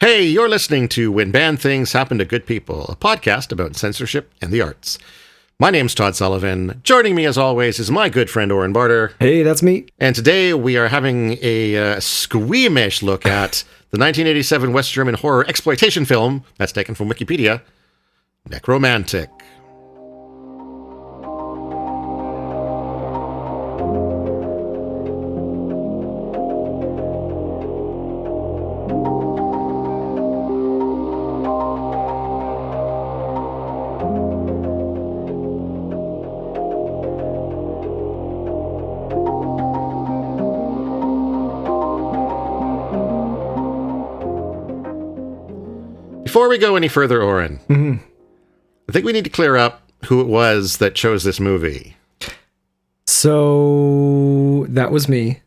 Hey, you're listening to When Bad Things Happen to Good People, a podcast about censorship and the arts. My name's Todd Sullivan. Joining me, as always, is my good friend Oren Barter. Hey, that's me. And today we are having a squeamish look at the 1987 West German horror exploitation film, that's taken from Wikipedia, Nekromantik. Before we go any further, Oren, I think we need to clear up who it was that chose this movie. So that was me.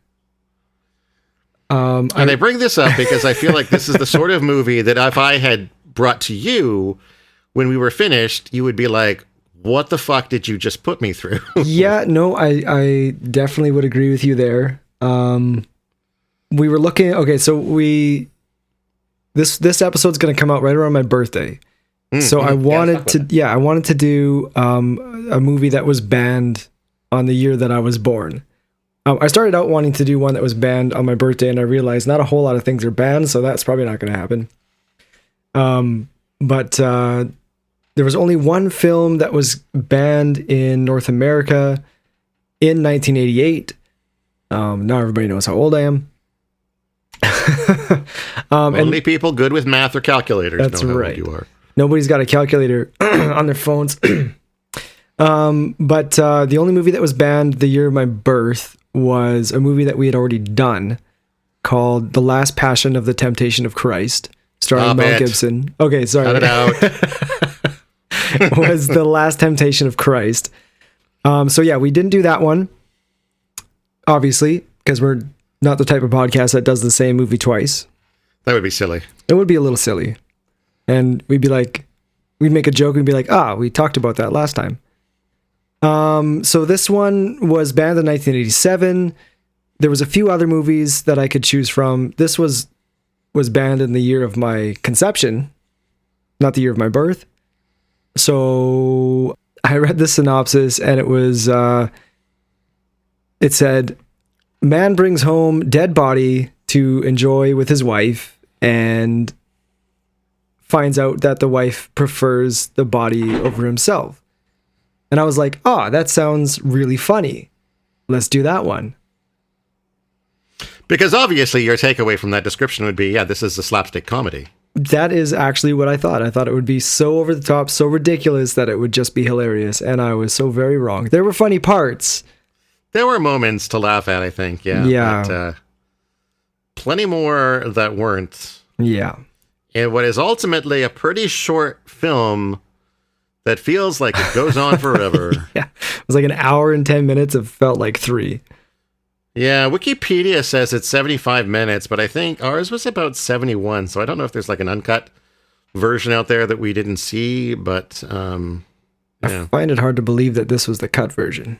And I bring this up because I feel like this is the sort of movie that if I had brought to you when we were finished, you would be like, what the fuck did you just put me through? Yeah, no, I definitely would agree with you there. We were looking, okay, so This episode's going to come out right around my birthday. So I wanted to do a movie that was banned on the year that I was born. I started out wanting to do one that was banned on my birthday, and I realized not a whole lot of things are banned, so that's probably not going to happen. But there was only one film that was banned in North America in 1988. Now everybody knows how old I am. Only people good with math or calculators that's know how right. old you are. Nobody's got a calculator on their phones. But the only movie that was banned the year of my birth was a movie that we had already done called The Last Passion of the Temptation of Christ, starring Mel Gibson. Okay, sorry. Cut it out. Was The Last Temptation of Christ. So yeah, we didn't do that one, obviously, because we're not the type of podcast that does the same movie twice. That would be silly. It would be a little silly. And we'd make a joke and be like, we talked about that last time. So this one was banned in 1987. There was a few other movies that I could choose from. This was banned in the year of my conception, not the year of my birth. So I read the synopsis and it said, man brings home dead body to enjoy with his wife and finds out that the wife prefers the body over himself. And I was like, that sounds really funny. Let's do that one. Because obviously your takeaway from that description would be, this is a slapstick comedy. That is actually what I thought. I thought it would be so over the top, so ridiculous that it would just be hilarious. And I was so very wrong. There were funny parts. There were moments to laugh at, I think. Yeah. But, plenty more that weren't. Yeah. And what is ultimately a pretty short film that feels like it goes on forever. Yeah. It was like an hour and 10 minutes. It felt like 3. Yeah. Wikipedia says it's 75 minutes, but I think ours was about 71. So I don't know if there's like an uncut version out there that we didn't see, but I find it hard to believe that this was the cut version.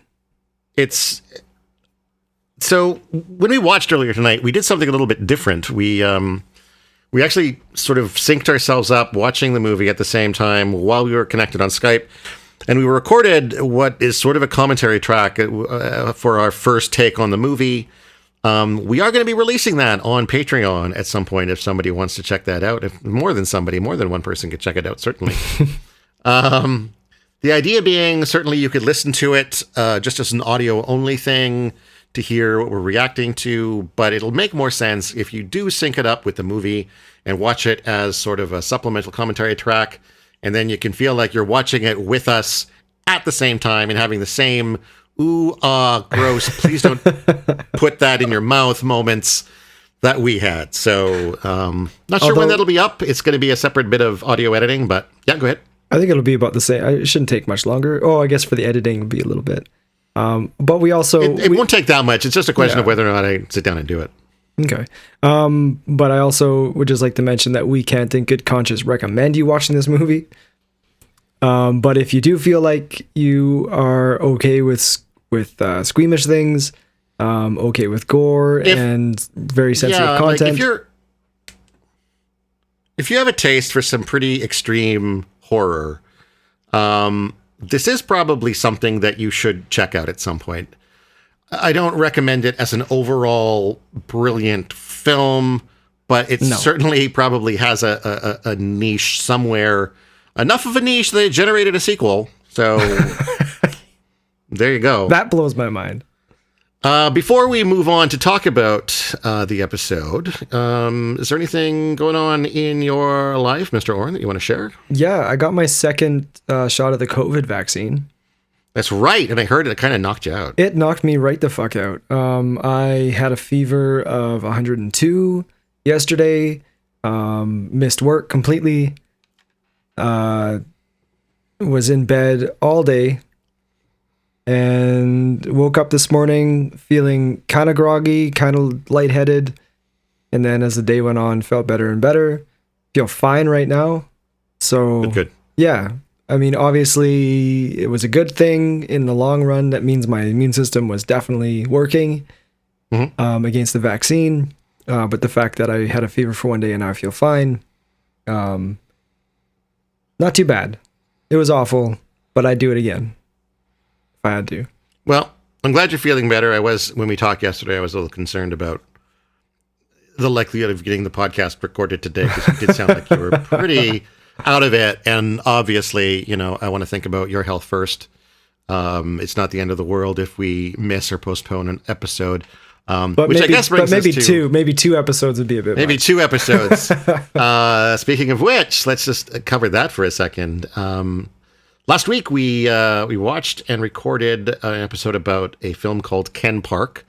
So when we watched earlier tonight, we did something a little bit different. We actually sort of synced ourselves up watching the movie at the same time while we were connected on Skype, and we recorded what is sort of a commentary track for our first take on the movie. We are going to be releasing that on Patreon at some point if somebody wants to check that out. If more than one person could check it out, certainly. The idea being, certainly you could listen to it just as an audio-only thing to hear what we're reacting to, but it'll make more sense if you do sync it up with the movie and watch it as sort of a supplemental commentary track, and then you can feel like you're watching it with us at the same time and having the same, gross, please don't put that in your mouth moments that we had. So, not sure when that'll be up. It's going to be a separate bit of audio editing, but yeah, go ahead. I think it'll be about the same. It shouldn't take much longer. I guess for the editing it'll be a little bit. But we also... It won't take that much. It's just a question of whether or not I sit down and do it. Okay. But I also would just like to mention that we can't in good conscience recommend you watching this movie. But if you do feel like you are okay with squeamish things, okay with gore and very sensitive content. if you have a taste for some pretty extreme horror, this is probably something that you should check out at some point. I don't recommend it as an overall brilliant film, but it certainly probably has a niche somewhere. Enough of a niche that it generated a sequel. So there you go. That blows my mind. Before we move on to talk about the episode, is there anything going on in your life, Mr. Oren, that you want to share? Yeah, I got my second shot of the COVID vaccine. That's right, and I heard it kind of knocked you out. It knocked me right the fuck out. I had a fever of 102 yesterday, missed work completely, was in bed all day, and woke up this morning feeling kind of groggy, kind of lightheaded, and then as the day went on, felt better and better. Feel fine right now. So, good. Yeah. I mean, obviously, it was a good thing in the long run. That means my immune system was definitely working against the vaccine. But the fact that I had a fever for one day and now I feel fine, not too bad. It was awful, but I'd do it again if I had to. Well, I'm glad you're feeling better. When we talked yesterday, I was a little concerned about the likelihood of getting the podcast recorded today because it did sound like you were pretty out of it. And obviously, I want to think about your health first. It's not the end of the world if we miss or postpone an episode. But which maybe, I guess brings maybe us to two episodes would be a bit maybe much. 2 episodes. Speaking of which, let's just cover that for a second. Last week we watched and recorded an episode about a film called Ken Park.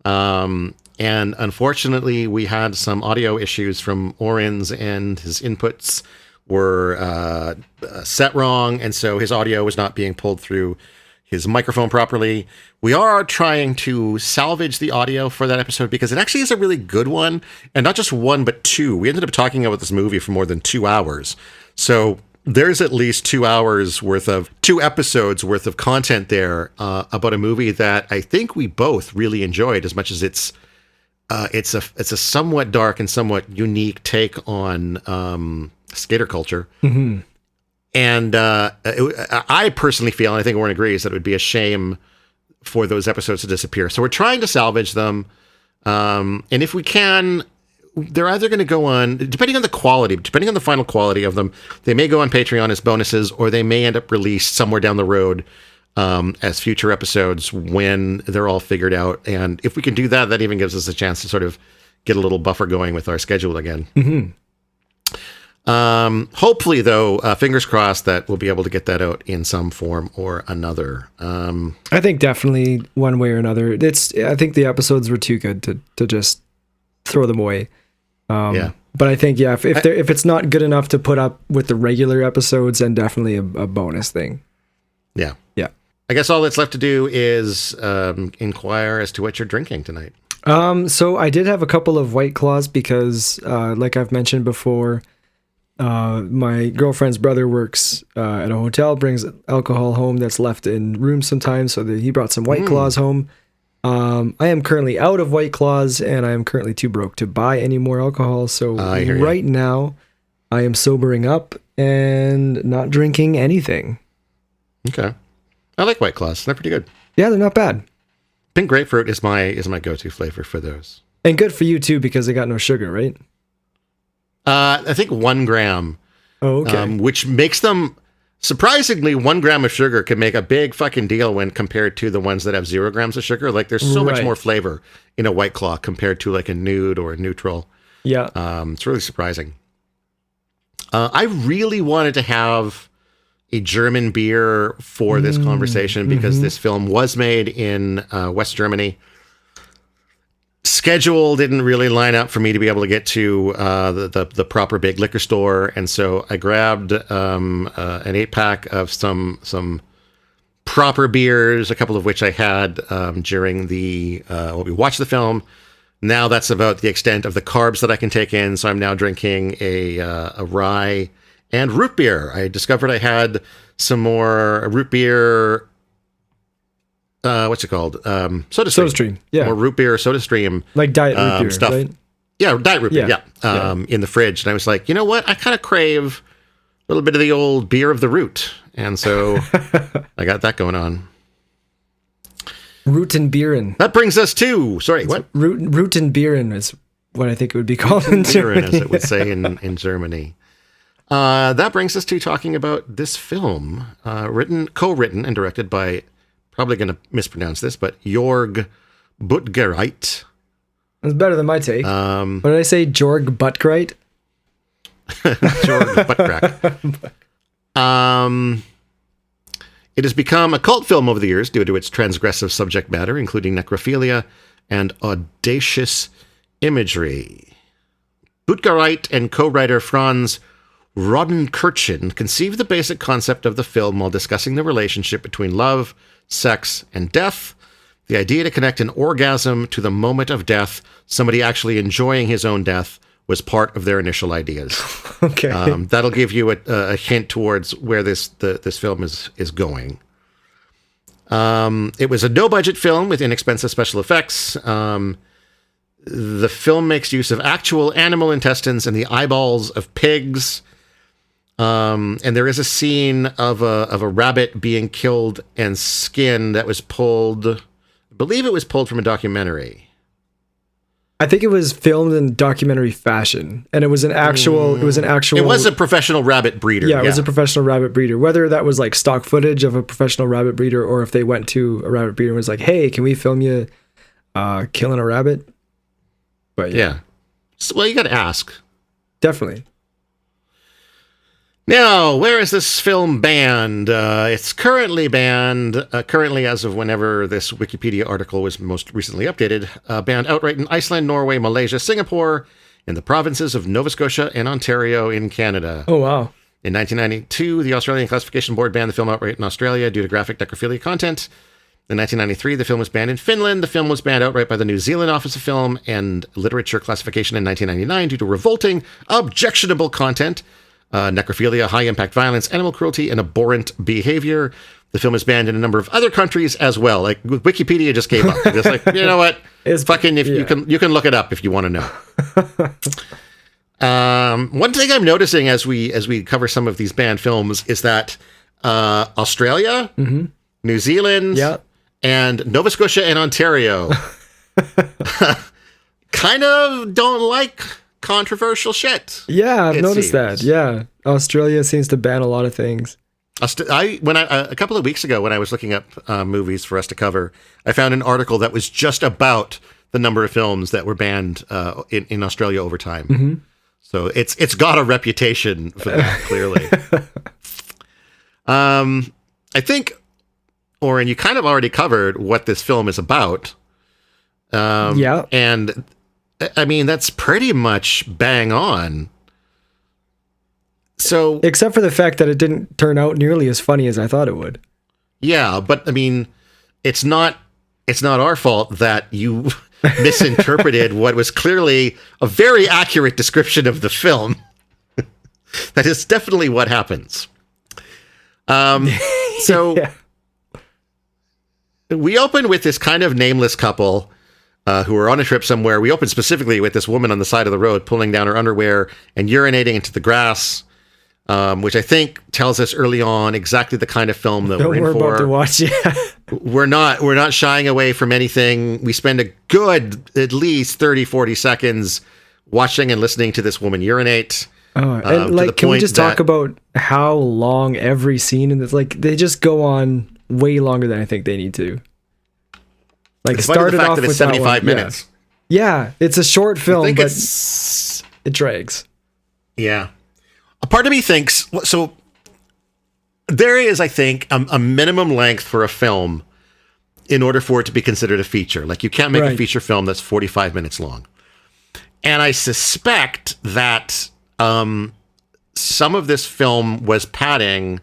And unfortunately, we had some audio issues from Oren's, and his inputs were set wrong, and so his audio was not being pulled through his microphone properly. We are trying to salvage the audio for that episode because it actually is a really good one, and not just one, but 2. We ended up talking about this movie for more than 2 hours. So there's at least 2 episodes worth of content there about a movie that I think we both really enjoyed, as much as it's a somewhat dark and somewhat unique take on skater culture. Mm-hmm. And I personally feel, and I think Oren agrees, that it would be a shame for those episodes to disappear. So we're trying to salvage them. And if we can, they're either going to go on, depending on the final quality of them, they may go on Patreon as bonuses, or they may end up released somewhere down the road as future episodes when they're all figured out. And if we can do that, that even gives us a chance to sort of get a little buffer going with our schedule again. Mm-hmm. Hopefully, though, fingers crossed that we'll be able to get that out in some form or another. I think definitely one way or another. I think the episodes were too good to just throw them away. Yeah. But I think, if it's not good enough to put up with the regular episodes, then definitely a bonus thing. Yeah. Yeah. I guess all that's left to do is inquire as to what you're drinking tonight. So I did have a couple of White Claws because, like I've mentioned before, my girlfriend's brother works at a hotel, brings alcohol home that's left in rooms sometimes, so he brought some White Claws home. I am currently out of White Claws, and I am currently too broke to buy any more alcohol, so right now I am sobering up and not drinking anything. Okay. I like White Claws. They're pretty good. Yeah, they're not bad. Pink grapefruit is my go-to flavor for those. And good for you too, because they got no sugar, right? I think 1 gram. Oh, okay. Which makes them, surprisingly, 1 gram of sugar can make a big fucking deal when compared to the ones that have 0 grams of sugar. Like, there's so much more flavor in a White Claw compared to like a nude or a neutral. Yeah. It's really surprising. I really wanted to have a German beer for this conversation because this film was made in West Germany. Schedule didn't really line up for me to be able to get to the proper big liquor store, and so I grabbed an 8-pack of some proper beers, a couple of which I had during when we watched the film. Now that's about the extent of the carbs that I can take in, so I'm now drinking a rye and root beer. I discovered I had some more root beer. What's it called? SodaStream. Yeah. Or root beer, SodaStream. Like diet root beer, stuff. right? Yeah, Diet Root Beer, Yeah. in the fridge. And I was like, you know what? I kind of crave a little bit of the old beer of the root. And so I got that going on. Root and Beeren. That brings us to, sorry, what? Root and Beeren is what I think it would be called in Germany. As it would say in Germany. That brings us to talking about this film, co-written and directed by, probably going to mispronounce this, but Jorg Buttgereit. That's better than my take. What did I say? Jorg Buttgereit? Jorg Buttgereit. It has become a cult film over the years due to its transgressive subject matter, including necrophilia and audacious imagery. Buttgereit and co-writer Franz Rodenkirchen conceived the basic concept of the film while discussing the relationship between love, sex, and death. The idea to connect an orgasm to the moment of death, somebody actually enjoying his own death, was part of their initial ideas. Okay. That'll give you a hint towards where this film is going. It was a no-budget film with inexpensive special effects. The film makes use of actual animal intestines and the eyeballs of pigs. And there is a scene of a rabbit being killed and skinned that was pulled, I believe it was pulled from a documentary. I think it was filmed in documentary fashion, and it was an actual. It was a professional rabbit breeder. Yeah, it was a professional rabbit breeder. Whether that was like stock footage of a professional rabbit breeder, or if they went to a rabbit breeder and was like, "Hey, can we film you killing a rabbit?" But yeah. So, well, you got to ask. Definitely. Now, where is this film banned? It's currently banned, currently as of whenever this Wikipedia article was most recently updated, banned outright in Iceland, Norway, Malaysia, Singapore, in the provinces of Nova Scotia and Ontario in Canada. Oh, wow. In 1992, the Australian Classification Board banned the film outright in Australia due to graphic necrophilia content. In 1993, the film was banned in Finland. The film was banned outright by the New Zealand Office of Film and Literature Classification in 1999 due to revolting, objectionable content. Necrophilia, high-impact violence, animal cruelty, and abhorrent behavior. The film is banned in a number of other countries as well. Like Wikipedia just gave up. It's like, you know what? You can look it up if you want to know. One thing I'm noticing as we cover some of these banned films is that Australia, New Zealand, and Nova Scotia and Ontario kind of don't like controversial shit. Yeah, I've noticed that. Yeah, Australia seems to ban a lot of things. A couple of weeks ago, when I was looking up movies for us to cover, I found an article that was just about the number of films that were banned in Australia over time. Mm-hmm. So it's got a reputation for that, clearly. I think, Oren, you kind of already covered what this film is about. Yeah, and I mean, that's pretty much bang on. So, except for the fact that it didn't turn out nearly as funny as I thought it would. Yeah, but I mean, it's not our fault that you misinterpreted what was clearly a very accurate description of the film. That is definitely what happens. So yeah. We open with this kind of nameless couple who are on a trip somewhere. We open specifically with this woman on the side of the road pulling down her underwear and urinating into the grass, which I think tells us early on exactly the kind of film that we're in for. About to watch. Yeah. We're not shying away from anything. We spend a good at least 30, 40 seconds watching and listening to this woman urinate. And like, can we just talk about how long every scene in this? Like, they just go on way longer than I think they need to. Like, started off with 75 minutes. Yeah, it's a short film, but it drags. Yeah. A part of me thinks, so there is, I think, a minimum length for a film in order for it to be considered a feature. Like, you can't make a feature film that's 45 minutes long. And I suspect that some of this film was padding.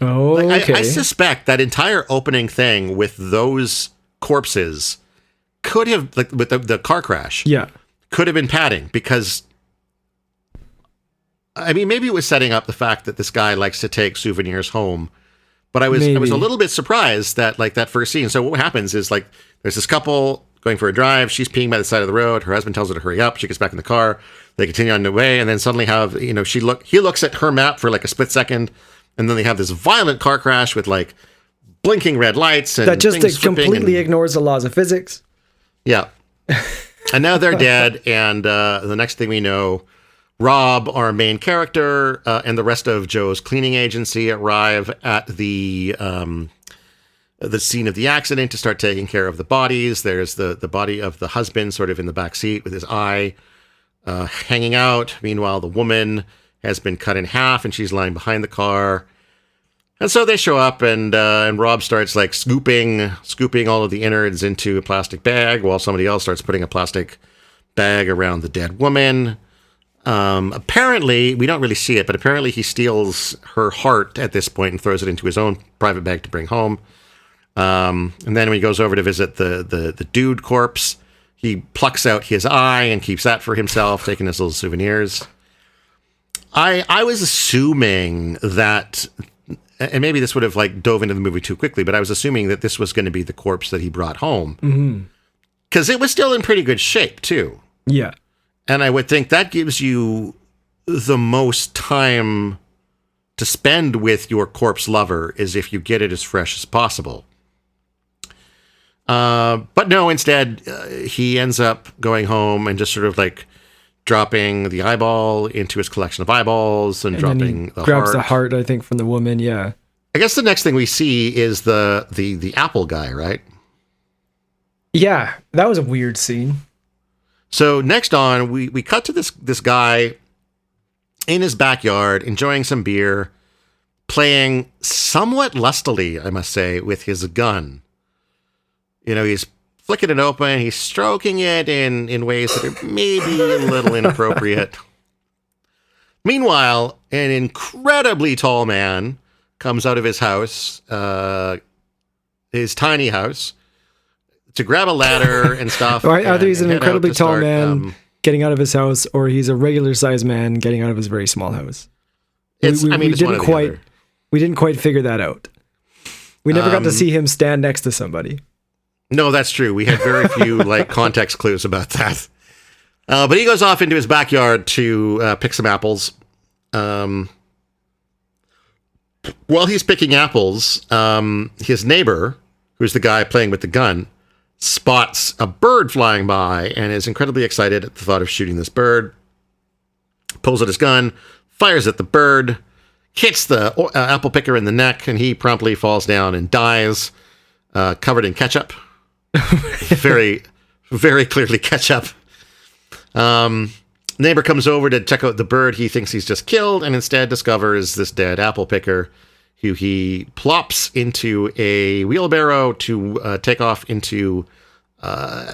Oh, okay. I suspect that entire opening thing with those corpses could have, like with the car crash, could have been padding, because I mean, maybe it was setting up the fact that this guy likes to take souvenirs home, but I was a little bit surprised that, like, that first scene. So what happens is, like, there's this couple going for a drive. She's peeing by the side of the road. Her husband tells her to hurry up. She gets back in the car. They continue on their way, and then suddenly he looks at her map for like a split second, and then they have this violent car crash with like blinking red lights and that just completely ignores the laws of physics. Yeah. And now they're dead, and the next thing we know, Rob, our main character, and the rest of Joe's cleaning agency arrive at the scene of the accident to start taking care of the bodies. There's the body of the husband sort of in the back seat with his eye hanging out. Meanwhile, the woman has been cut in half, and she's lying behind the car. And so they show up, and Rob starts like scooping all of the innards into a plastic bag, while somebody else starts putting a plastic bag around the dead woman. Apparently, we don't really see it, but apparently he steals her heart at this point and throws it into his own private bag to bring home. And then when he goes over to visit the dude corpse, he plucks out his eye and keeps that for himself, taking his little souvenirs. I was assuming that, and maybe this would have like dove into the movie too quickly, but I was assuming that this was going to be the corpse that he brought home. Because it was still in pretty good shape, too. Yeah. And I would think that gives you the most time to spend with your corpse lover is if you get it as fresh as possible. But no, instead, he ends up going home and just sort of like dropping the eyeball into his collection of eyeballs and dropping the grabs heart. the heart, I think, from the woman. Yeah. I guess the next thing we see is the apple guy, right? Yeah, that was a weird scene. So next on, we cut to this guy in his backyard enjoying some beer, playing somewhat lustily, I must say, with his gun. You know, he's flicking it open, he's stroking it in ways that are maybe a little inappropriate. Meanwhile, an incredibly tall man comes out of his house, his tiny house, to grab a ladder and stuff. Either he's an incredibly tall man getting out of his house, or he's a regular sized man getting out of his very small house. We didn't quite figure that out. We never got to see him stand next to somebody. No, that's true. We had very few like context clues about that. But he goes off into his backyard to pick some apples. While he's picking apples, his neighbor, who's the guy playing with the gun, spots a bird flying by and is incredibly excited at the thought of shooting this bird. Pulls out his gun, fires at the bird, hits the apple picker in the neck, and he promptly falls down and dies, covered in ketchup. Very, very clearly ketchup. Neighbor comes over to check out the bird he thinks he's just killed, and instead discovers this dead apple picker, who he plops into a wheelbarrow to take off into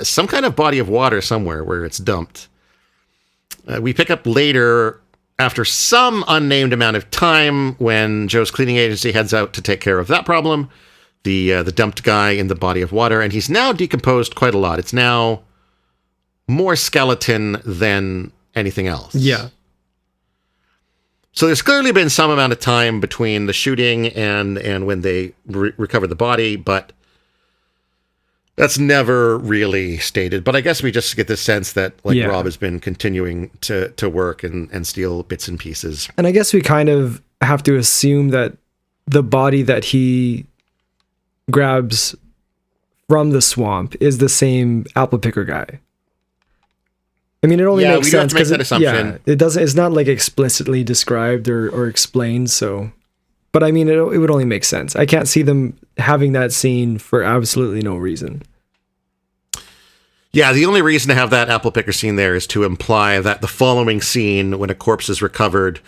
some kind of body of water somewhere where it's dumped. We pick up later, after some unnamed amount of time, when Joe's cleaning agency heads out to take care of that problem, the dumped guy in the body of water, and he's now decomposed quite a lot. It's now more skeleton than anything else. Yeah. So there's clearly been some amount of time between the shooting and when they recover the body, but that's never really stated. But I guess we just get the sense that Rob has been continuing to work and steal bits and pieces. And I guess we kind of have to assume that the body that he grabs from the swamp is the same apple picker guy. I mean, it only makes sense because it's not like explicitly described or explained. So, but I mean, it would only make sense. I can't see them having that scene for absolutely no reason. Yeah, the only reason to have that apple picker scene there is to imply that the following scene, when a corpse is recovered,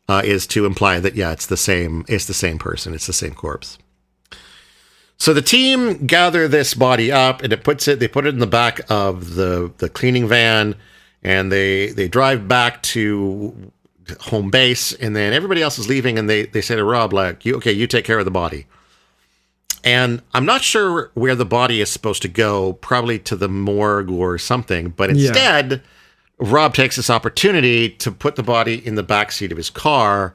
is to imply that it's the same person, it's the same corpse. So the team gather this body up, and they put it in the back of the cleaning van. And they drive back to home base, and then everybody else is leaving, and they say to Rob, like, you take care of the body. And I'm not sure where the body is supposed to go, probably to the morgue or something. But instead, Rob takes this opportunity to put the body in the backseat of his car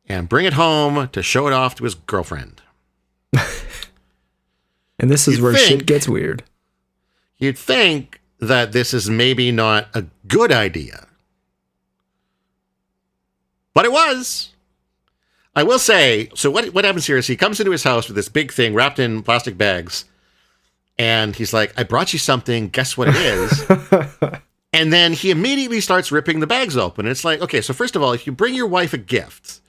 and bring it home to show it off to his girlfriend. And this is where shit gets weird. you'd think that this is maybe not a good idea. But it was. I will say, so what happens here is he comes into his house with this big thing wrapped in plastic bags, and he's like, I brought you something, guess what it is? And then he immediately starts ripping the bags open. And it's like, okay, so first of all, if you bring your wife a gift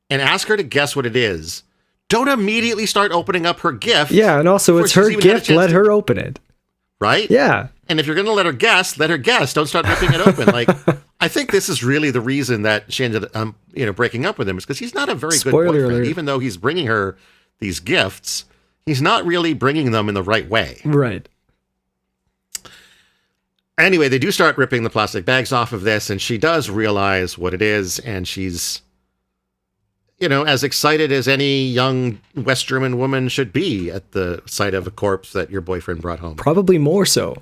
and ask her to guess what it is, don't immediately start opening up her gift. Yeah, and also it's her gift, let her open it. Right? Yeah. And if you're going to let her guess, let her guess. Don't start ripping it open. Like, I think this is really the reason that she ended up, breaking up with him, is because he's not a very good boyfriend. Alert. Even though he's bringing her these gifts, he's not really bringing them in the right way. Right. Anyway, they do start ripping the plastic bags off of this, and she does realize what it is, and she's, as excited as any young West German woman should be at the sight of a corpse that your boyfriend brought home. Probably more so.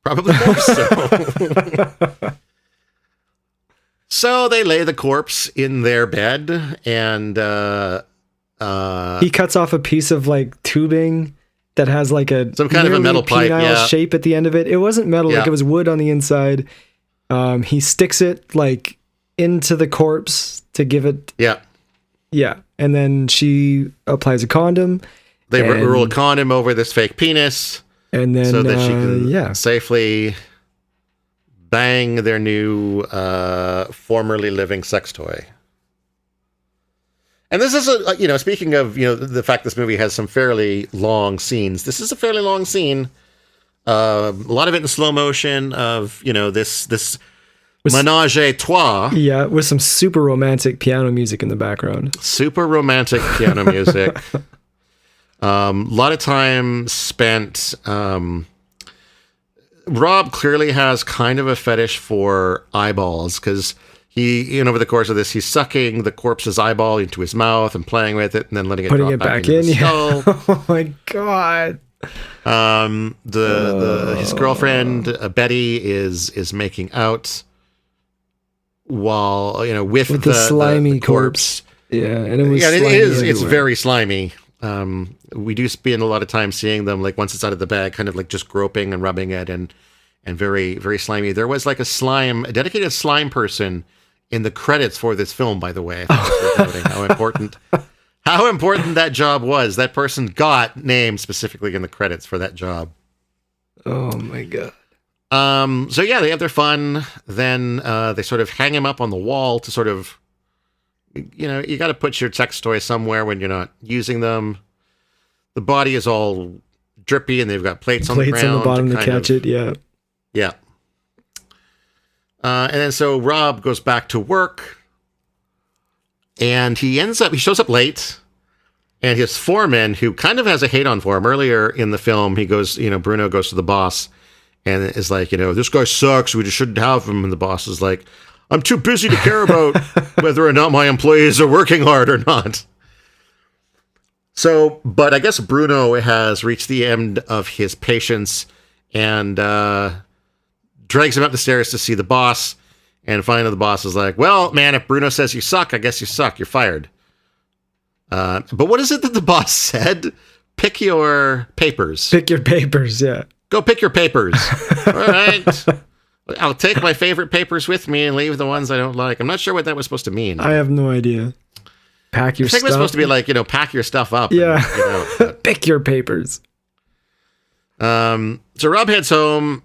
Probably more so. So they lay the corpse in their bed, and he cuts off a piece of like tubing that has like some kind of a metal pipe shape at the end of it. It wasn't metal, like it was wood on the inside. He sticks it like into the corpse to give it. Yeah. And then she applies a condom. They roll a condom over this fake penis. And then so that she can safely bang their new formerly living sex toy. And this is speaking of, the fact this movie has some fairly long scenes. This is a fairly long scene. A lot of it in slow motion of, this menage a trois. Yeah, with some super romantic piano music in the background. Super romantic piano music. A lot of time spent. Rob clearly has kind of a fetish for eyeballs, because he, over the course of this, he's sucking the corpse's eyeball into his mouth and playing with it, and then letting it drop back into the skull. Oh my god. His girlfriend Betty is making out while with the slimy corpse. Yeah, and it's very slimy. We do spend a lot of time seeing them, like once it's out of the bag, kind of like just groping and rubbing it, and very, very slimy. There was like a dedicated slime person in the credits for this film, by the way. Noting how important that job was. That person got named specifically in the credits for that job. Oh my god. So yeah, they have their fun. Then they sort of hang him up on the wall to sort of, you got to put your sex toys somewhere when you're not using them. The body is all drippy, and they've got plates on the ground. Plates on the bottom to catch it, yeah. Yeah. And then so Rob goes back to work, and he shows up late, and his foreman, who kind of has a hate-on for him, earlier in the film, he goes, Bruno goes to the boss, and is like, this guy sucks, we just shouldn't have him, and the boss is like, I'm too busy to care about whether or not my employees are working hard or not. So, but I guess Bruno has reached the end of his patience and drags him up the stairs to see the boss. And finally the boss is like, well, man, if Bruno says you suck, I guess you suck. You're fired. But what is it that the boss said? Pick your papers. Pick your papers, yeah. Go pick your papers. All right. I'll take my favorite papers with me and leave the ones I don't like. I'm not sure what that was supposed to mean. I have no idea. Pack your stuff. I think it was supposed to be like, pack your stuff up. Yeah. And, pick your papers. So Rob heads home.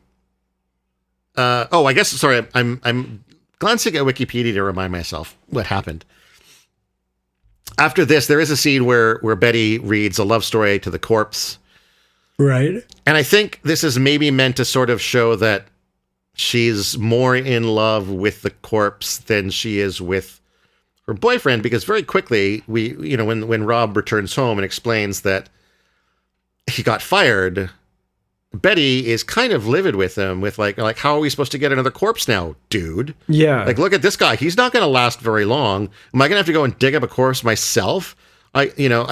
I guess, sorry, I'm glancing at Wikipedia to remind myself what happened. After this, there is a scene where Betty reads a love story to the corpse. Right. And I think this is maybe meant to sort of show that she's more in love with the corpse than she is with her boyfriend, because very quickly when Rob returns home and explains that he got fired, Betty is kind of livid with him, with like how are we supposed to get another corpse now, dude? Yeah. Like, look at this guy. He's not going to last very long. Am I going to have to go and dig up a corpse myself? I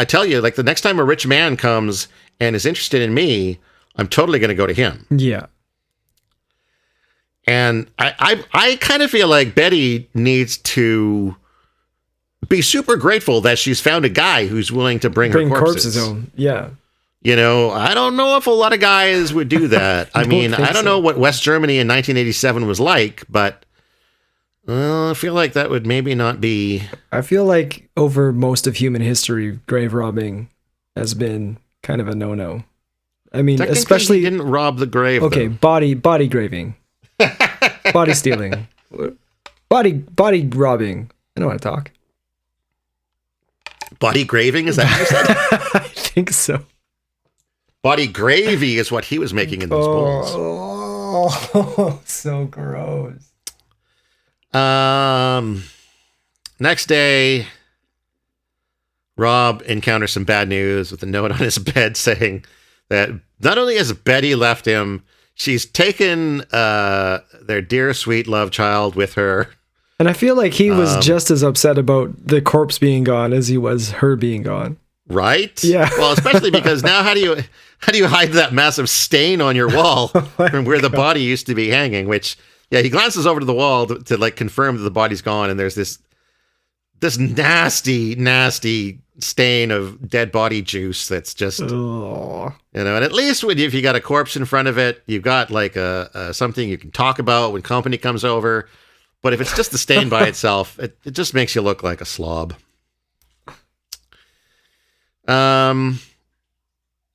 tell you, like, the next time a rich man comes and is interested in me, I'm totally going to go to him. Yeah. And I kind of feel like Betty needs to be super grateful that she's found a guy who's willing to bring her corpses home. Yeah. I don't know if a lot of guys would do that. I mean, I don't know what West Germany in 1987 was like, but I feel like that would maybe not be. I feel like over most of human history, grave robbing has been kind of a no-no. I mean, especially he didn't rob the grave. Okay, though. body graving, body stealing, body robbing. I know how to talk. Body graving, is that what you said? I think so. Body gravy is what he was making in those bowls. Oh, so gross. Next day, Rob encounters some bad news with a note on his bed saying that not only has Betty left him, she's taken their dear, sweet love child with her. And I feel like he was just as upset about the corpse being gone as he was her being gone. Right? Yeah. Well, especially because now how do you hide that massive stain on your wall from where the body used to be hanging? Which, yeah, he glances over to the wall to like confirm that the body's gone, and there's this nasty, nasty stain of dead body juice that's just, and at least if you got a corpse in front of it, you've got like a something you can talk about when company comes over. But if it's just the stain by itself, it just makes you look like a slob.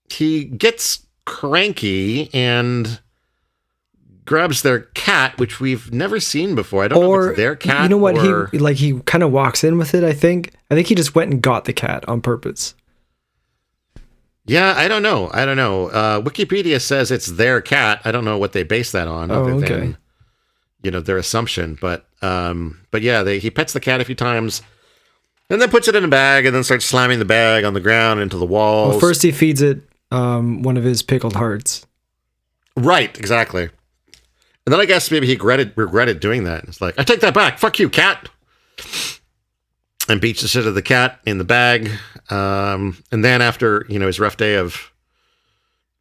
He gets cranky and grabs their cat, which we've never seen before. I don't know if it's their cat. You know what? He kind of walks in with it. I think he just went and got the cat on purpose. Yeah, I don't know. Wikipedia says it's their cat. I don't know what they base that on, other than their assumption. But yeah, he pets the cat a few times. And then puts it in a bag and then starts slamming the bag on the ground into the walls. Well, first he feeds it one of his pickled hearts. Right, exactly. And then I guess maybe he regretted doing that. It's like, I take that back. Fuck you, cat. And beats the shit out of the cat in the bag. And then after, his rough day of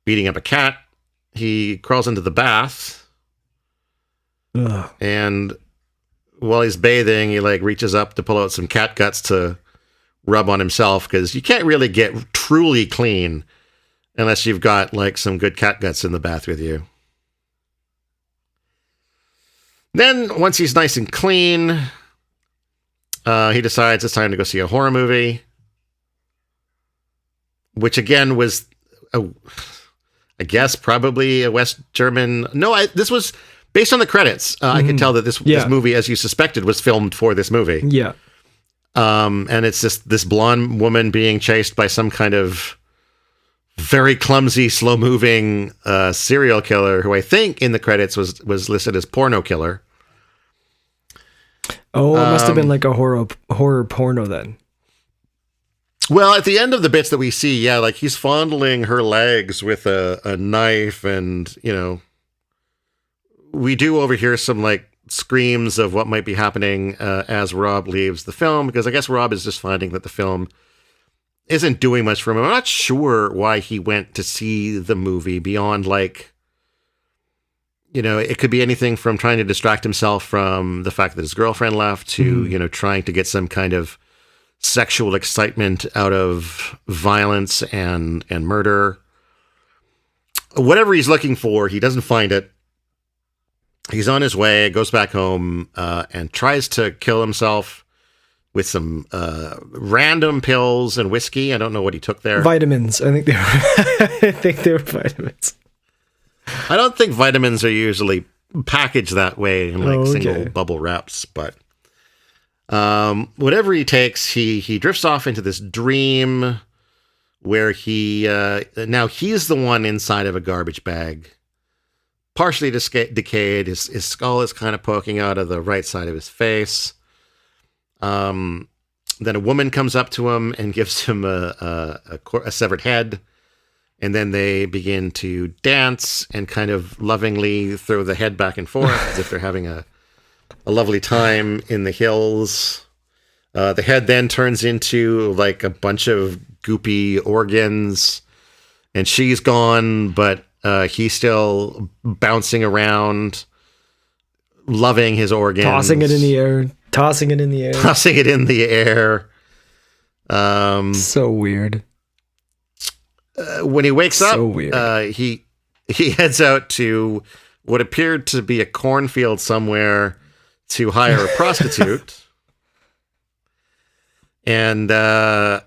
beating up a cat, he crawls into the bath. Ugh. And while he's bathing, he reaches up to pull out some cat guts to rub on himself, because you can't really get truly clean unless you've got some good cat guts in the bath with you. Then once he's nice and clean, he decides it's time to go see a horror movie, which again was, I guess, probably a West German. No, this was. Based on the credits, I could tell that this movie, as you suspected, was filmed for this movie. Yeah. And it's just this blonde woman being chased by some kind of very clumsy, slow-moving serial killer, who I think in the credits was listed as porno killer. Oh, it must have been like a horror porno then. Well, at the end of the bits that we see, yeah, he's fondling her legs with a knife, and we do overhear some screams of what might be happening as Rob leaves the film, because I guess Rob is just finding that the film isn't doing much for him. I'm not sure why he went to see the movie beyond it could be anything from trying to distract himself from the fact that his girlfriend left to, trying to get some kind of sexual excitement out of violence and murder. Whatever he's looking for, he doesn't find it. He's on his way, goes back home, and tries to kill himself with some random pills and whiskey. I don't know what he took there. Vitamins. I think they were vitamins. I don't think vitamins are usually packaged that way in single bubble wraps, but whatever he takes, he drifts off into this dream where now he's the one inside of a garbage bag. Partially decayed. His skull is kind of poking out of the right side of his face. Then a woman comes up to him and gives him a severed head. And then they begin to dance and kind of lovingly throw the head back and forth as if they're having a lovely time in the hills. The head then turns into a bunch of goopy organs. And she's gone, but he's still bouncing around, loving his organs. Tossing it in the air. So weird. when he wakes So up, weird. he heads out to what appeared to be a cornfield somewhere to hire a prostitute. And I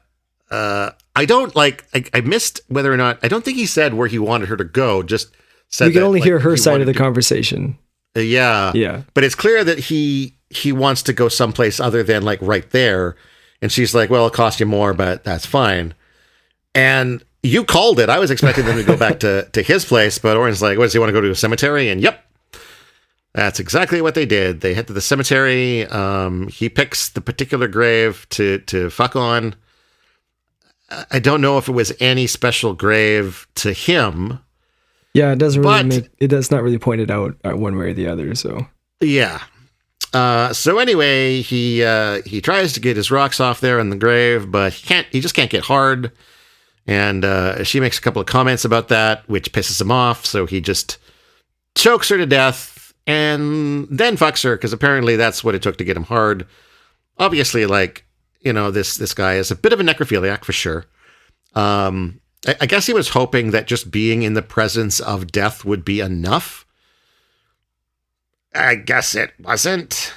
don't I missed whether or not, I don't think he said where he wanted her to go, just said We can that, only like, hear her he side of wanted the to- conversation. Yeah. Yeah. But it's clear that he wants to go someplace other than like right there. And she's like, well, it'll cost you more, but that's fine. And you called it. I was expecting them to go back to his place, but Oren's like, what, does he want to go to a cemetery? And yep, that's exactly what they did. They head to the cemetery. He picks the particular grave to fuck on. I don't know if it was any special grave to him. Yeah, it doesn't really But- it does not really point it out one way or the other, so. Yeah. So anyway, he tries to get his rocks off there in the grave, but he just can't get hard. And she makes a couple of comments about that, which pisses him off. So he just chokes her to death and then fucks her, because apparently that's what it took to get him hard. Obviously, this guy is a bit of a necrophiliac for sure. I guess he was hoping that just being in the presence of death would be enough. I guess it wasn't.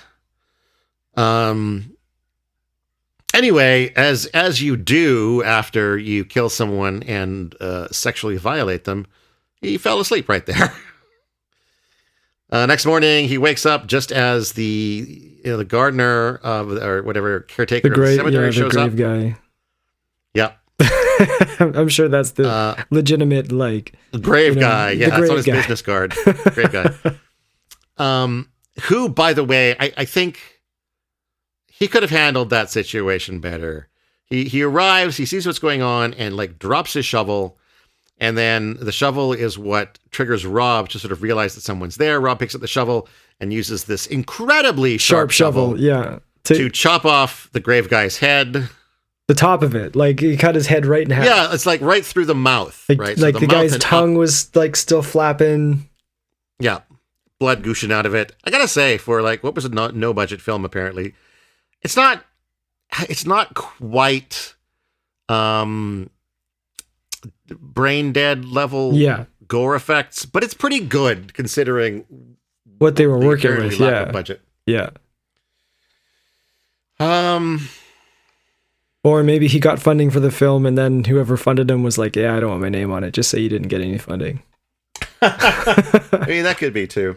Anyway, as you do after you kill someone and sexually violate them, he fell asleep right there. Next morning, he wakes up just as the gardener or whatever caretaker of the cemetery shows up. Guy. Yeah, I'm sure that's the legitimate grave guy. Yeah, the that's on grave his guy. business card. Grave guy. Who, by the way, I think he could have handled that situation better. He arrives, he sees what's going on, and drops his shovel. And then the shovel is what triggers Rob to sort of realize that someone's there. Rob picks up the shovel and uses this incredibly sharp shovel yeah. to chop off the grave guy's head. The top of it. He cut his head right in half. Yeah, it's right through the mouth. Right? So the mouth guy's and tongue up. was still flapping. Yeah. Blood gushing out of it. I gotta say, for what was a no budget film, apparently, it's not quite brain dead level gore effects, but it's pretty good considering what they were the working apparently with. lack of budget. Yeah. Or maybe he got funding for the film and then whoever funded him was like, yeah, I don't want my name on it. Just say you didn't get any funding. I mean, that could be too.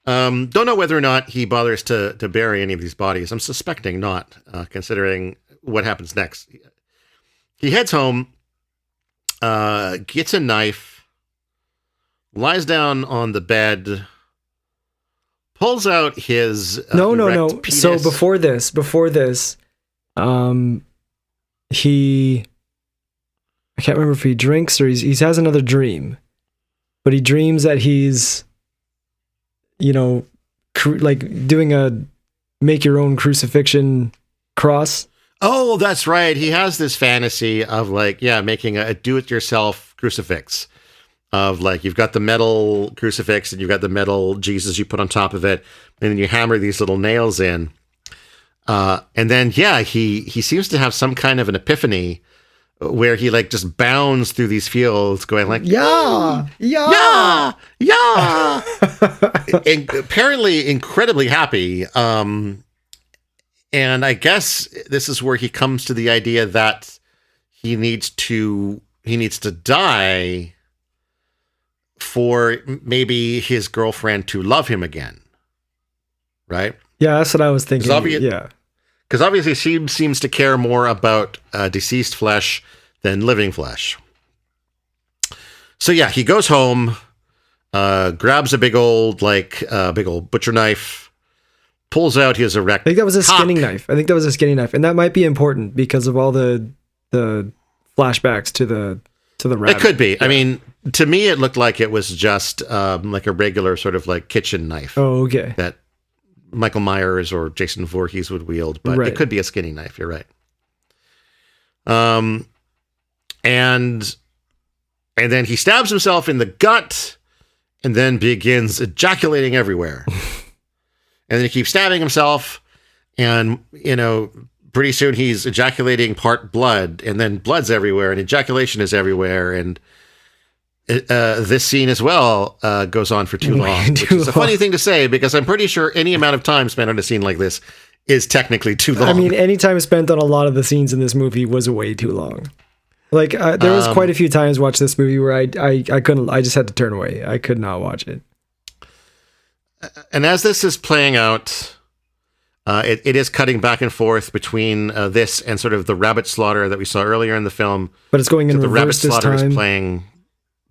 Don't know whether or not he bothers to bury any of these bodies. I'm suspecting not, considering what happens next. He heads home, gets a knife, lies down on the bed, pulls out his No. penis. So before this, he, I can't remember if he drinks or he has another dream, but he dreams that he's, doing a make your own crucifixion cross. Oh, that's right. He has this fantasy of making a do-it-yourself crucifix. Of you've got the metal crucifix and you've got the metal Jesus you put on top of it, and then you hammer these little nails in. And then, he seems to have some kind of an epiphany where he just bounds through these fields going Yeah. and apparently incredibly happy. And I guess this is where he comes to the idea that he needs to die for maybe his girlfriend to love him again. Right? Yeah, that's what I was thinking. Yeah. Because obviously she seems to care more about deceased flesh than living flesh. So he goes home, grabs a big old butcher knife, pulls out his erect. I think that was a cock. skinning knife. And that might be important because of all the flashbacks to the rabbit. It could be. Yeah. I mean, to me, it looked like it was just a regular sort of kitchen knife. Oh, okay. That Michael Myers or Jason Voorhees would wield, but it could be a skinning knife. You're right. And then he stabs himself in the gut and then begins ejaculating everywhere. And then he keeps stabbing himself and, pretty soon he's ejaculating part blood, and then blood's everywhere, and ejaculation is everywhere, and this scene as well goes on for too long, which is a funny thing to say because I'm pretty sure any amount of time spent on a scene like this is technically too long. I mean, any time spent on a lot of the scenes in this movie was way too long. Like there was quite a few times watched this movie where I couldn't. I just had to turn away. I could not watch it. And as this is playing out, it is cutting back and forth between this and sort of the rabbit slaughter that we saw earlier in the film. But it's going in the rabbit reverse this slaughter time. is playing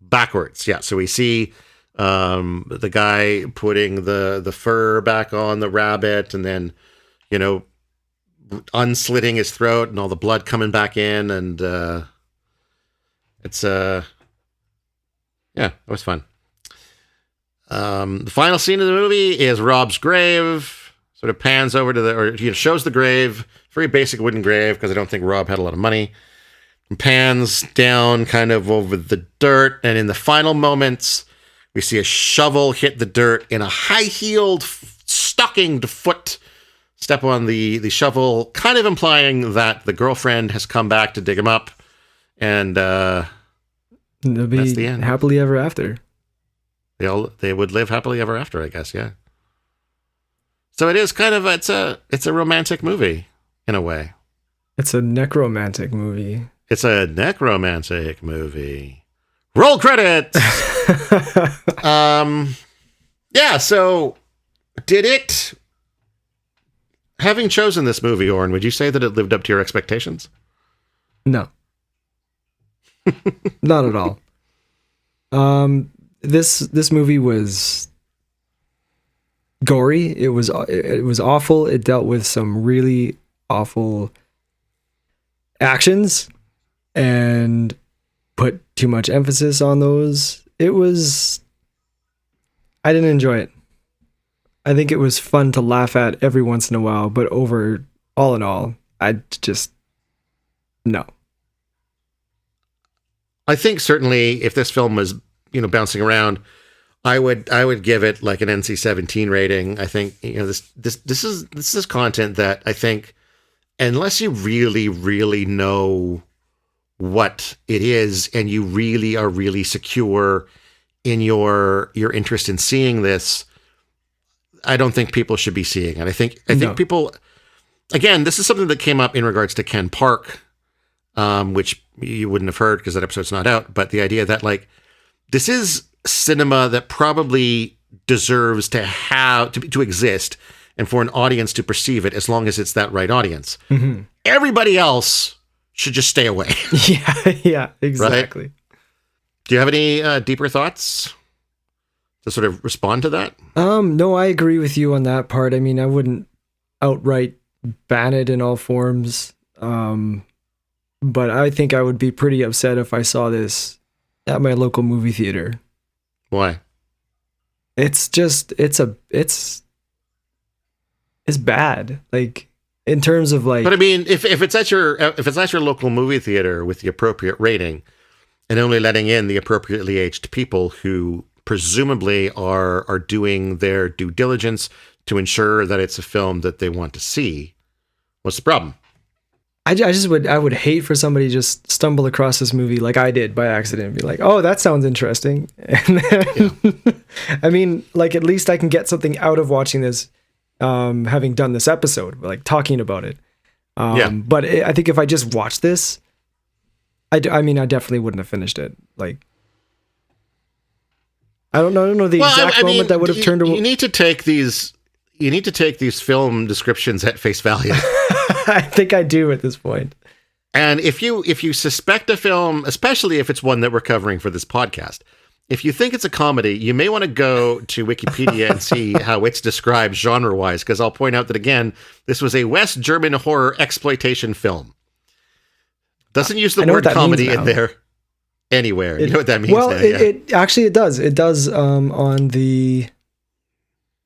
backwards. Yeah, so we see the guy putting the fur back on the rabbit, and then unslitting his throat, and all the blood coming back in, and it's yeah, it was fun. The final scene of the movie is Rob's grave. Sort of pans over to shows the grave, very basic wooden grave because I don't think Rob had a lot of money. And pans down kind of over the dirt, and in the final moments, we see a shovel hit the dirt, and a high-heeled, stockinged foot step on the shovel, kind of implying that the girlfriend has come back to dig him up, and They'll be that's the end. Happily ever after. They would live happily ever after, I guess. Yeah. So it is kind of it's a romantic movie in a way. It's a necromantic movie. It's a necromantic movie. Roll credits. Yeah. So did it? Having chosen this movie, Oren, would you say that it lived up to your expectations? No. Not at all. This movie was gory. It was awful. It dealt with some really awful actions and put too much emphasis on those. I didn't enjoy it. I think it was fun to laugh at every once in a while, but all in all, I just no. I think certainly if this film was, bouncing around, I would give it like an NC-17 rating. I think this is content that I think, unless you really, really know what it is and you really are really secure in your interest in seeing this, I don't think people should be seeing it. I think people, again, this is something that came up in regards to Ken Park, which you wouldn't have heard because that episode's not out. But the idea that this is cinema that probably deserves to have to exist and for an audience to perceive it, as long as it's that right audience. Mm-hmm. Everybody else should just stay away. Yeah, exactly. Right? Do you have any deeper thoughts to sort of respond to that? No, I agree with you on that part. I mean, I wouldn't outright ban it in all forms. But I think I would be pretty upset if I saw this at my local movie theater. Why? It's bad. Like, in terms of like. But I mean, if it's at your local movie theater with the appropriate rating, and only letting in the appropriately aged people who presumably are doing their due diligence to ensure that it's a film that they want to see, what's the problem? I would hate for somebody to just stumble across this movie like I did by accident and be like, oh, that sounds interesting. And then, I mean, like, at least I can get something out of watching this, having done this episode, like talking about it. But I think if I just watched this, I definitely wouldn't have finished it. Like, I don't know the exact moment that would have turned. You need to take these film descriptions at face value. I think I do at this point. And if you suspect a film, especially if it's one that we're covering for this podcast, if you think it's a comedy, you may want to go to Wikipedia and see how it's described genre-wise, because I'll point out that, again, this was a West German horror exploitation film. Doesn't use the word comedy in there anywhere. You know what that means now, yeah. It actually does. It does on the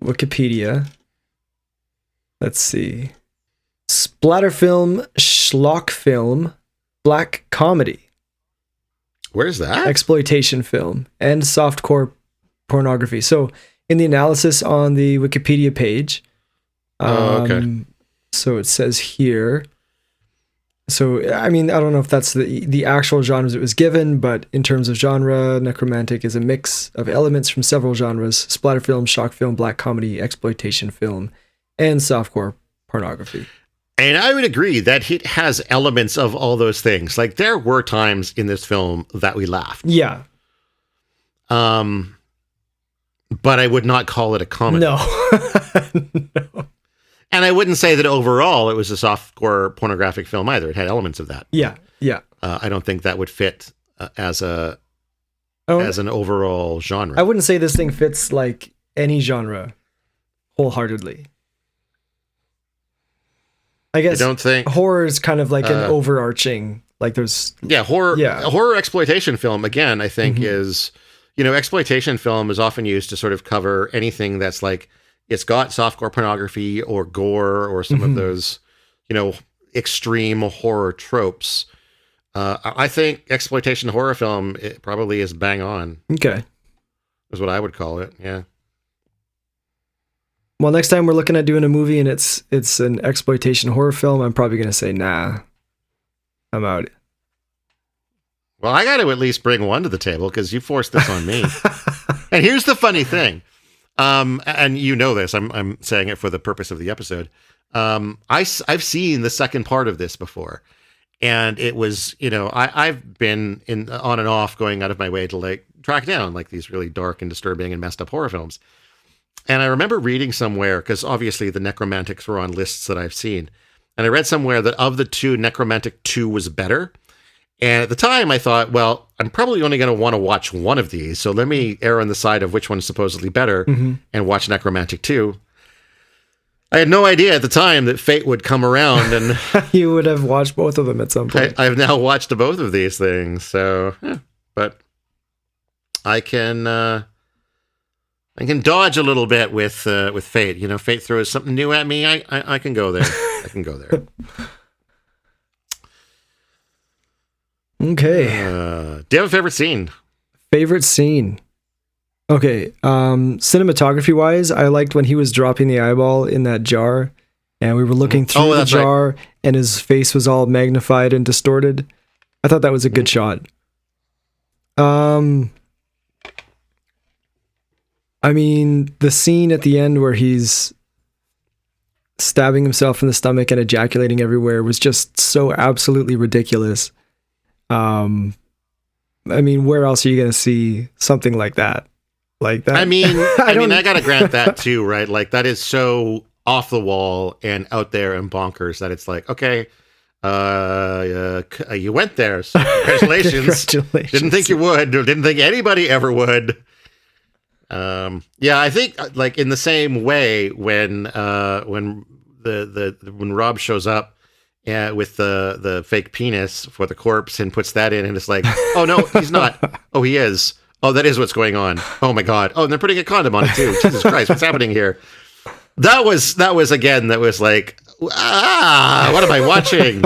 Wikipedia. Let's see. Splatter film, schlock film, black comedy. Where's that? Exploitation film and softcore pornography. So in the analysis on the Wikipedia page, okay. So it says here, So, I mean, I don't know if that's the actual genres it was given, but in terms of genre, Necromantic is a mix of elements from several genres: splatter film, shock film, black comedy, exploitation film, and softcore pornography. And I would agree that it has elements of all those things. Like, there were times in this film that we laughed. Yeah. But I would not call it a comedy. No. No. And I wouldn't say that overall it was a softcore pornographic film either. It had elements of that. Yeah. Yeah. I don't think that would fit as an overall genre. I wouldn't say this thing fits like any genre wholeheartedly. I guess I don't think horror is kind of like an overarching, like there's horror exploitation film again. I think is exploitation film is often used to sort of cover anything that's like it's got softcore pornography or gore or some of those extreme horror tropes. I think exploitation horror film it probably is bang on. Okay, is what I would call it. Yeah. Well, next time we're looking at doing a movie and it's an exploitation horror film, I'm probably going to say, nah, I'm out. Well, I got to at least bring one to the table because you forced this on me. And here's the funny thing. And you know this, I'm saying it for the purpose of the episode. I've seen the second part of this before. And it was, I've been on and off going out of my way to like track down like these really dark and disturbing and messed up horror films. And I remember reading somewhere, because obviously the Necromantics were on lists that I've seen. And I read somewhere that of the two, Necromantic 2 was better. And at the time I thought, well, I'm probably only going to want to watch one of these. So let me err on the side of which one's supposedly better and watch Necromantic 2. I had no idea at the time that fate would come around and you would have watched both of them at some point. I've now watched both of these things. So, but I can dodge a little bit with fate. Fate throws something new at me. I can go there. I can go there. Okay. Do you have a favorite scene? Favorite scene. Okay. Cinematography wise, I liked when he was dropping the eyeball in that jar and we were looking through the jar and his face was all magnified and distorted. I thought that was a good shot. I mean, the scene at the end where he's stabbing himself in the stomach and ejaculating everywhere was just so absolutely ridiculous. I mean, where else are you going to see something like that? Like that? I mean, I got to grant that too, right? Like that is so off the wall and out there and bonkers that it's like, okay, you went there. So congratulations. Didn't think you would. Didn't think anybody ever would. I think like in the same way when Rob shows up with the fake penis for the corpse and puts that in and it's like, oh no, he's not. Oh, he is. Oh, that is what's going on. Oh my God. Oh, and they're putting a condom on it too. Jesus Christ, what's happening here? That was like, what am I watching?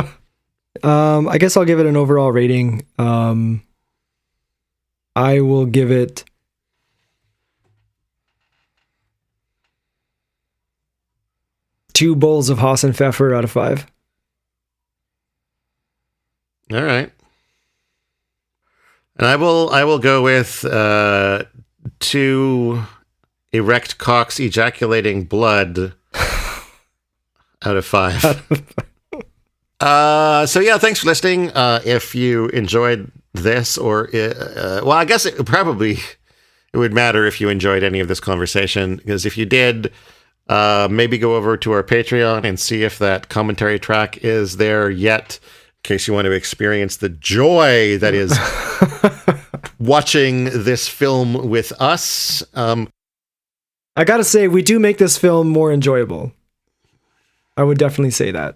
I guess I'll give it an overall rating. I will give it 2 bowls of Hassenpfeffer out of 5. All right. And I will go with 2 erect cocks ejaculating blood out of 5. So yeah, thanks for listening. If you enjoyed this or I guess it would matter if you enjoyed any of this conversation, because if you did, maybe go over to our Patreon and see if that commentary track is there yet, in case you want to experience the joy that is watching this film with us. I gotta say, we do make this film more enjoyable. I would definitely say that.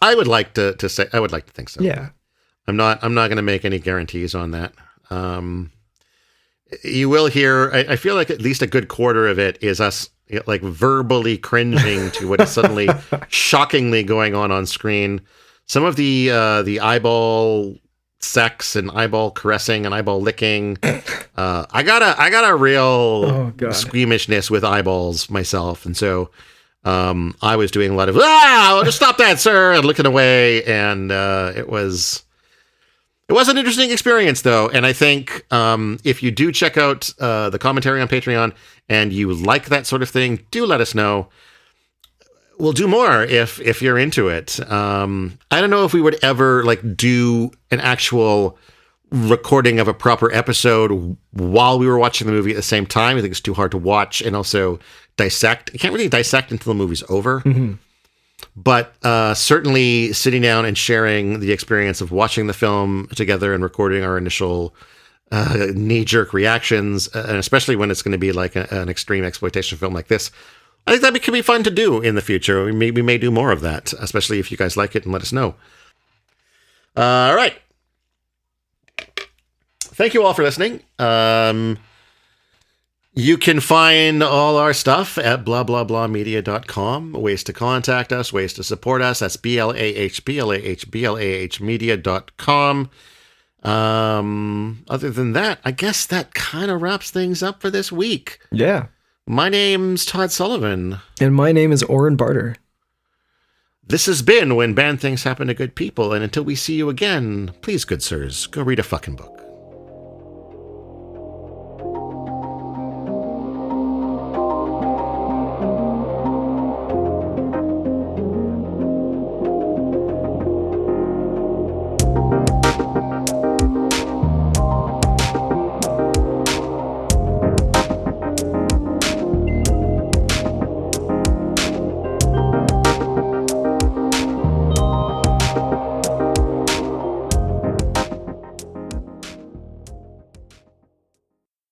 I would like to think so. Yeah. I'm not going to make any guarantees on that. You will hear, I feel like at least a good quarter of it is us like verbally cringing to what is suddenly shockingly going on screen. Some of the eyeball sex and eyeball caressing and eyeball licking. I got a real squeamishness with eyeballs myself. And so I was doing a lot of, just stop that, sir, and looking away. And it was an interesting experience, though. And I think if you do check out the commentary on Patreon and you like that sort of thing, do let us know. We'll do more if you're into it. I don't know if we would ever like do an actual recording of a proper episode while we were watching the movie at the same time. I think it's too hard to watch and also dissect. You can't really dissect until the movie's over. Mm-hmm. But certainly sitting down and sharing the experience of watching the film together and recording our initial knee-jerk reactions, and especially when it's going to be like an extreme exploitation film like this, I think that could be fun to do in the future. We may do more of that, especially if you guys like it, and let us know. All right. Thank you all for listening. You can find all our stuff at blahblahblahmedia.com. Ways to contact us, ways to support us. That's blahblahmedia.com. Other than that, I guess that kind of wraps things up for this week. Yeah. My name's Todd Sullivan. And my name is Oren Barter. This has been When Bad Things Happen to Good People, and until we see you again, please, good sirs, go read a fucking book.